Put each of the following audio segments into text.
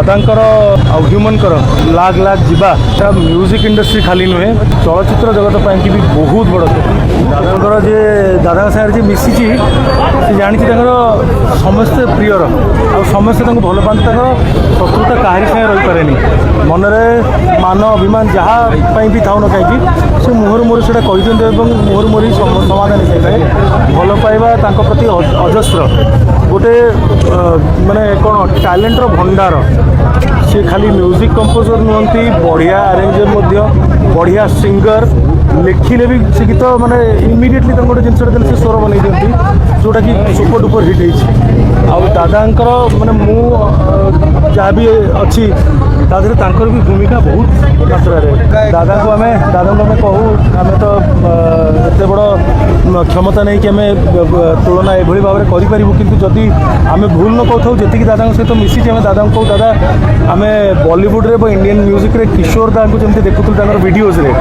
दादांकर आउ ह्यूमनकर लाग लाग जीवा म्यूजिक इंडस्ट्री खाली नुहे चलचित्र जगत पर भी बहुत बड़ दादांकर जे दादा सागर जी मिसी से जानी समस्ते प्रियर आ समस्ते भल पाते शत्रुता कहारी सागे रही पारे मनरे मान अभिमान जहाँ भी था न कहीं से मुहर मुहर से मुहर मुहर समाधान पाए भल पाइबा प्रति अजस्र गोटे माने कौन टैलेंटर भंडार सी खाली म्यूजिक कंपोजर नुहति बढ़िया अरेंजर बढ़िया सिंगर लिखिले भी से गीत माने इमिडिएटली गोटे जिन से स्वर बन दिखती जोटा कि सुपर डुपर हिट हो दादांकर माने मु जहाँ भी अच्छी तादेर भी भूमिका बहुत मात्रा दादा को आम कहूँ आम तो एत बड़ क्षमता नहीं कि आम तुलना एभली भाव में करूँ कि जदि आम भूल न कहूँ जी दादा सहित मिसी आम दादा को दादा आम बॉलीवुड रे इंडियन म्यूजिक रे किशोर दा को जमी देखुलु वीडियोज रे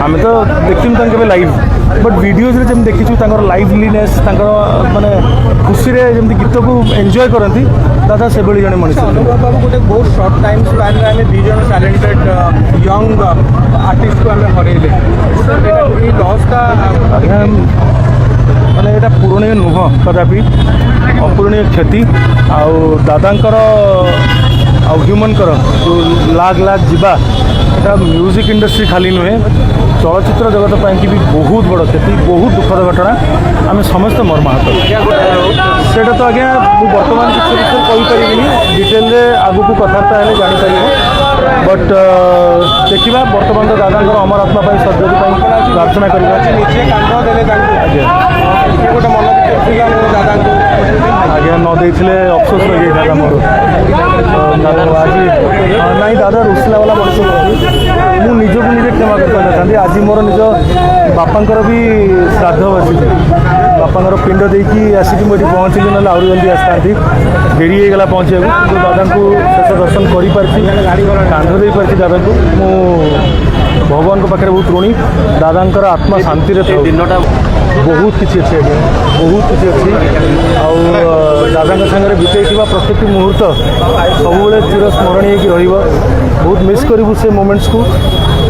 आम तो देखी के लाइव बट वीडियोज रे जमी देखीचु लाइवलीनेस माने खुशी रे जमी गीत को एंजॉय करती दादा से भाई जड़े मनीष बाबू गोटे बहुत शॉर्ट टाइम स्पैन में आम दी जन टैलेंटेड यंग आर्टिस्ट को आम हरइले लॉसटा माने यहाँ पूरणीय नुह कदापि अपूरणीय क्षति आउ दादांकर आउ ह्यूमनकर जो लाग लाग जीवा यहाँ म्यूजिक इंडस्ट्री खाली नुहे चलचित्र जगत पर भी बहुत बड़ क्षति बहुत दुखद घटना आम समस्त मर्माहत से तो आज्ञा बर्तमान किसी विषय कहीपरि डिटेल आगू को कथबार्ता है जापर बट देखा बर्तमान तो दादा अमर आत्मा सद्गति प्रार्थना गोटे मन दादा आज्ञा न देते अफसोस लगे दादा मोर दादा आज नाई दादा रुसला वाला मनुष्य मुझे निजे क्षमा कर आज मोर निज बापांकर भी श्राद्ध बसी बापांकर पिंड देकी आसिक मुझे पहुँचली ना आहरी जल्दी आसता डेरी होगा पहुँचे दादा को शेष दर्शन कर कांध दे पार्टी दादा को मु भगवान को पाखे बहुत ऋणी दादांकर आत्मा शांति दिनटा बहुत किसी अच्छे आज्ञा बहुत किसी अच्छी दादा सागर बीते प्रत्येक मुहूर्त सब चिर स्मरणीय बहुत मिस करूँ से मोमेंट्स को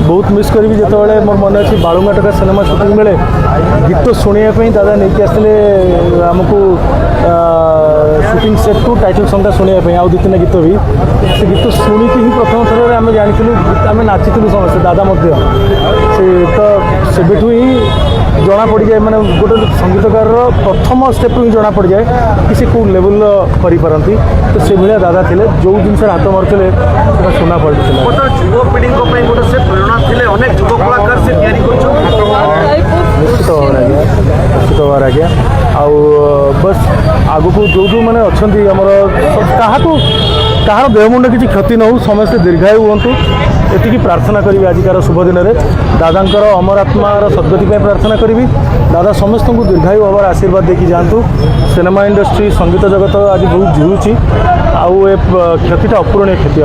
बहुत मिस करी जिते मोर मन अच्छी बालुंगा टका सिनेमा शूटिंग बेले गीत शुणापी दादा नहीं आसते आमको शूटिंग सेट को टाइटल सॉन्ग शुणापी आउ 2-3 गीत भी से गीत शुणिकी ही प्रथम थर आम जानी आम नाचीलु समस्ते दादा से तो सेबठू ही जना पड़ जाए मैंने गोटे संगीतकार प्रथम स्टेप ही जना पड़ जाए कि से कौ लेवल करें तो से भाया दादा थे जो जिन हाथ मारुले सुना पड़ता युवपीढ़ी गोटे से प्रेरणा थे अनेक युव कलाकार से निश्चित भाव आज्ञा निश्चित भाव आज्ञा आउ बस आगु को जो जो मैंने अच्छा आमर कहार देहमुंड किसी क्षति न हो समस्ते दीर्घायु हूँ ये प्रार्थना करी आजिकार शुभ दिन में दादांकर अमर आत्मार सद्गति प्रार्थना करी दादा समस्त को दीर्घायु हबार आशीर्वाद देखी जातु सिनेमा इंडस्ट्री संगीत जगत आज बहुत झुरुची आउ ए क्षतिटा अपूरणीय क्षति